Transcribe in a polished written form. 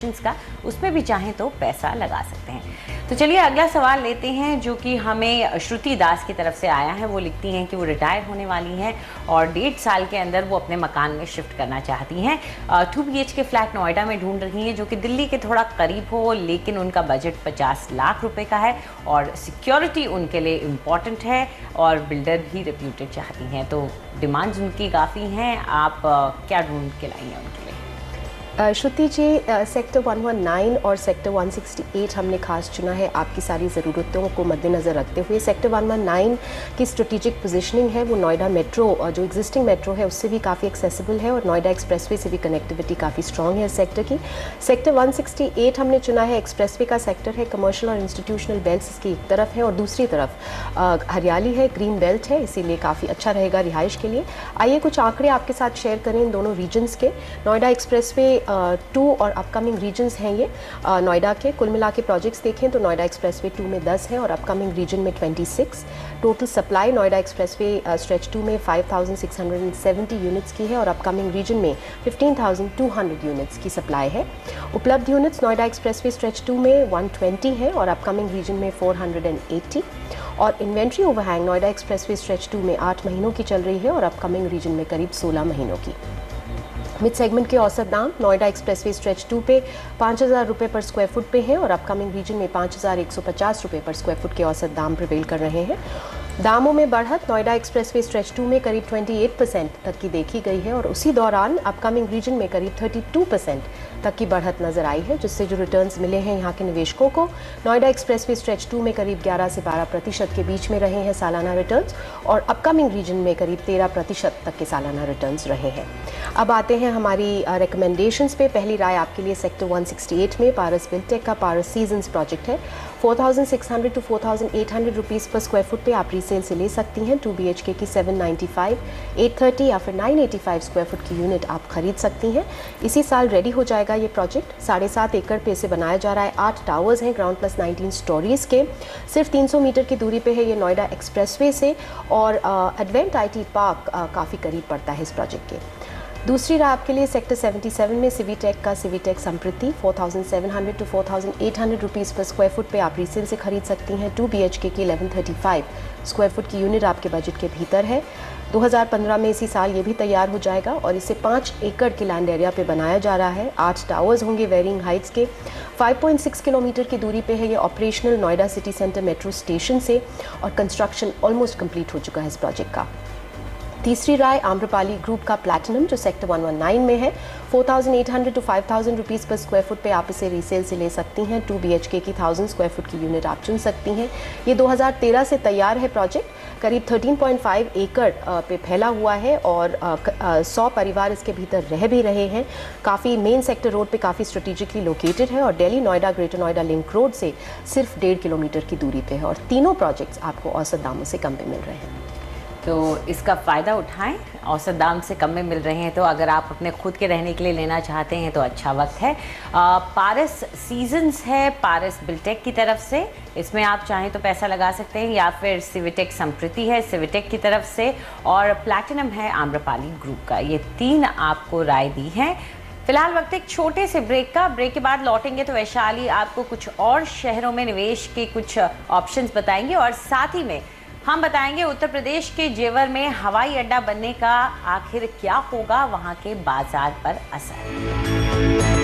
का उसमें भी चाहें तो पैसा लगा सकते हैं। तो चलिए अगला सवाल लेते हैं जो कि हमें श्रुति दास की तरफ से आया है। वो लिखती हैं कि वो रिटायर होने वाली हैं और 1.5 साल के अंदर वो अपने मकान में शिफ्ट करना चाहती हैं। 2 BHK फ्लैट नोएडा में ढूंढ रही हैं जो कि दिल्ली के थोड़ा करीब हो, लेकिन उनका बजट 50 लाख रुपए का है और सिक्योरिटी उनके लिए इम्पॉर्टेंट है और बिल्डर भी रेप्यूटेड चाहती हैं। तो डिमांड्स उनकी काफ़ी हैं। आप क्या ढूंढ के लाई हैं उनके लिए? श्रुति जी, सेक्टर 119 और सेक्टर 168 हमने खास चुना है आपकी सारी ज़रूरतों को मद्देनज़र रखते हुए। सेक्टर 119 की स्ट्रेटेजिक पोजीशनिंग है वो नोएडा मेट्रो, जो एग्जिस्टिंग मेट्रो है उससे भी काफ़ी एक्सेसिबल है और नोएडा एक्सप्रेसवे से भी कनेक्टिविटी काफ़ी स्ट्रॉन्ग है इस सेक्टर की। सेक्टर 168 हमने चुना है, एक्सप्रेसवे का सेक्टर है, कमर्शियल और इंस्टीट्यूशनल बेल्ट इसकी एक तरफ है और दूसरी तरफ हरियाली है, ग्रीन बेल्ट है, इसीलिए काफ़ी अच्छा रहेगा रिहाइश के लिए। आइए कुछ आंकड़े आपके साथ शेयर करें इन दोनों रीजन्स के। नोएडा एक्सप्रेसवे 2 और अपकमिंग रीजन्स हैं ये नोएडा के। कुल मिला के प्रोजेक्ट्स देखें तो नोएडा एक्सप्रेसवे 2 में 10 है और अपकमिंग रीजन में 26। Total supply Noida expressway stretch 2 में 5670 यूनिट्स की है और अपकमिंग रीजन में 15,200 यूनिट्स की सप्लाई है। उपलब्ध यूनिट्स नोएडा एक्सप्रेसवे स्ट्रेच 2 में 120 है और अपकमिंग रीजन में 480 और inventory overhang Noida expressway stretch 2 में 8 महीनों की चल रही है और अपकमिंग रीजन में करीब 16 महीनों की। मिड सेगमेंट के औसत दाम नोएडा एक्सप्रेसवे स्ट्रेच 2 पे 5,000 रुपये पर स्क्वायर फुट पे हैं और अपकमिंग रीजन में 5,150 रुपये पर स्क्वायर फुट के औसत दाम प्रिवेल कर रहे हैं। दामों में बढ़त नोएडा एक्सप्रेसवे स्ट्रेच 2 में करीब 28% तक की देखी गई है और उसी दौरान अपकमिंग रीजन में करीब 32% तक की बढ़त नजर आई है, जिससे जो रिटर्न्स मिले हैं यहाँ के निवेशकों को नोएडा एक्सप्रेसवे स्ट्रेच 2 में करीब 11 से 12% के बीच में रहे हैं सालाना रिटर्न्स और अपकमिंग रीजन में करीब 13% तक के सालाना रिटर्न्स रहे हैं। अब आते हैं हमारी रिकमेंडेशंस पे। पहली राय आपके लिए सेक्टर 168 में पारस बिल्टेक का पारस सीजन्स प्रोजेक्ट है। 4,600 to 4,800 रुपीज़ पर स्क्वायर फुट पे आप रीसेल से ले सकती हैं। 2 BHK की 795, 830 या फिर 985 स्क्वायर फुट की यूनिट आप खरीद सकती हैं। इसी साल रेडी हो जाएगा ये प्रोजेक्ट। 7.5 एकड़ पे इसे बनाया जा रहा है। 8 टावर्स हैं ग्राउंड प्लस 19 स्टोरीज के। सिर्फ 300 मीटर की दूरी पे है ये नोएडा एक्सप्रेसवे से और एडवेंट IT पार्क काफ़ी करीब पड़ता है इस प्रोजेक्ट के। दूसरी राय आपके लिए सेक्टर 77 में सिवीटेक का सिवीटेक समृद्धि 4,700 to 4,800 रुपीज़ पर स्क्वायर फुट पे आप रीसेल से खरीद सकती हैं। 2 BHK की 1135 स्क्वायर फुट की यूनिट आपके बजट के भीतर है। 2015 में इसी साल ये भी तैयार हो जाएगा और इसे 5 एकड़ के लैंड एरिया पे बनाया जा रहा है। 8 टावर्स होंगे वेरिंग हाइट्स के। 5.6 किलोमीटर की दूरी पे है ये operational Noida city centre metro station से और कंस्ट्रक्शन ऑलमोस्ट कंप्लीट हो चुका है इस प्रोजेक्ट का। तीसरी राय आम्रपाली ग्रुप का प्लैटिनम जो सेक्टर 119 में है। 4,800 to 5,000 रुपीज़ पर स्क्वायर फुट पे आप इसे रीसेल से ले सकती हैं। 2 BHK की 1,000 स्क्वायर फुट की यूनिट आप चुन सकती हैं। ये 2013 से तैयार है प्रोजेक्ट। करीब 13.5 एकड़ पे फैला हुआ है और 100 परिवार इसके भीतर रह भी रहे हैं। काफ़ी मेन सेक्टर रोड पे काफ़ी स्ट्रेटेजिकली लोकेटेड है और Delhi Noida greater Noida link road से सिर्फ 1.5 किलोमीटर की दूरी पे है और तीनों प्रोजेक्ट्स आपको औसत दामों से कम पे मिल रहे हैं। तो इसका फ़ायदा उठाएं। औसत दाम से कम में मिल रहे हैं तो अगर आप अपने खुद के रहने के लिए लेना चाहते हैं तो अच्छा वक्त है। पारस सीजन्स है पारस बिल्टेक की तरफ से, इसमें आप चाहें तो पैसा लगा सकते हैं या फिर सिवीटेक समृद्धि है सिवीटेक की तरफ से और प्लैटिनम है आम्रपाली ग्रुप का। ये 3 आपको राय दी हैं। फिलहाल वक्त एक छोटे से ब्रेक का। ब्रेक के बाद लौटेंगे तो वैशाली आपको कुछ और शहरों में निवेश के कुछ ऑप्शंस बताएंगे और साथ ही में हम बताएंगे उत्तर प्रदेश के जेवर में हवाई अड्डा बनने का आखिर क्या होगा वहां के बाजार पर असर।